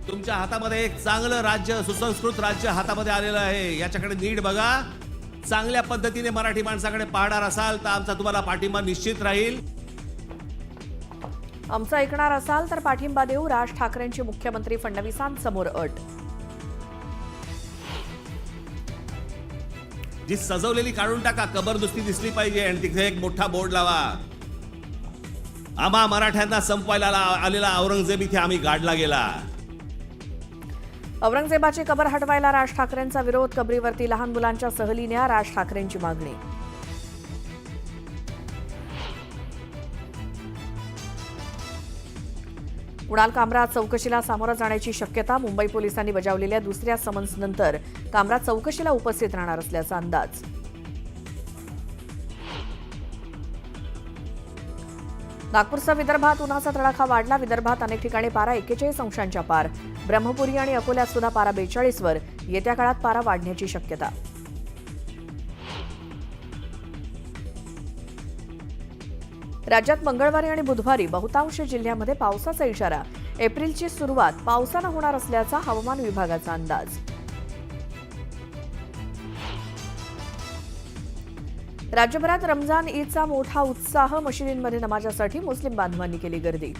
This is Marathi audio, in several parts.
तुमच्या हातामध्ये एक चांगलं राज्य, सुसंस्कृत राज्य हातामध्ये आलेलं आहे. याच्याकडे नीट बघा. चांगल्या पद्धतीने मराठी माणसाकडे पाहणार असाल तर आमचा तुम्हाला पाठिंबा निश्चित राहील. आमचं ऐकणार असाल तर पाठिंबा देऊ. राज ठाकरेंची मुख्यमंत्री फडणवीसांसमोर अट. जी सजवलेली काढून टाका, कबर नुसती दिसली पाहिजे आणि तिथे एक मोठा बोर्ड लावा. आम्हा मराठ्यांना संपवायला आलेला औरंगजेब इथे आम्ही गाडला गेला. औरंगजेबाची कबर हटवायला राज ठाकरेंचा विरोध. कबरीवरती लहान मुलांच्या सहली न्या, राज ठाकरेंची मागणी. कुणाल कामरा चौकशीला सामोरं जाण्याची शक्यता. मुंबई पोलिसांनी बजावलेल्या दुसऱ्या समन्सनंतर कामरा चौकशीला उपस्थित राहणार असल्याचा अंदाज. नागपूरचा विदर्भात उन्हाचा तडाखा वाढला. विदर्भात अनेक ठिकाणी पारा 41 अंशांच्या पार. ब्रह्मपुरी आणि अकोल्यात सुद्धा पारा 42 वर. येत्या काळात पारा वाढण्याची शक्यता. राज्यात मंगळवारी आणि बुधवारी बहुतांश जिल्ह्यांमध्ये पावसाचा इशारा. एप्रिलची सुरुवात पावसानं होणार असल्याचा हवामान विभागाचा अंदाज. राज्यभरात रमजान ईदचा मोठा उत्साह. मशिदींमध्ये नमाजासाठी मुस्लिम बांधवांनी केली गर्दी.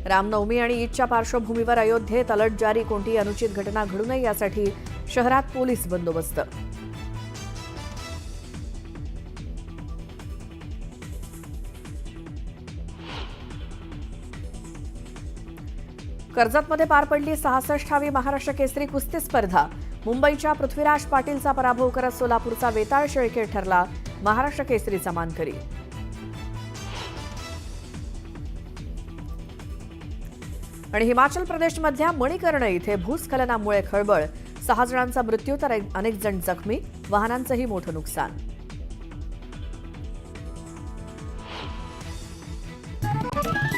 रामनवमी आणि ईदच्या पार्श्वभूमीवर अयोध्येत अलर्ट जारी. कोणतीही अनुचित घटना घडू नये यासाठी शहरात पोलीस बंदोबस्त. कर्जतमध्ये पार पडली 66वी महाराष्ट्र केसरी कुस्ती स्पर्धा. मुंबईच्या पृथ्वीराज पाटीलचा पराभव करत सोलापूरचा वेताळ शेळके ठरला महाराष्ट्र केसरीचा मानकरी. आणि हिमाचल प्रदेशमधल्या मणिकर्ण इथे भूस्खलनामुळे खळबळ. 6 जणांचा मृत्यू तर अनेक जण जखमी. वाहनांचंही मोठं नुकसान.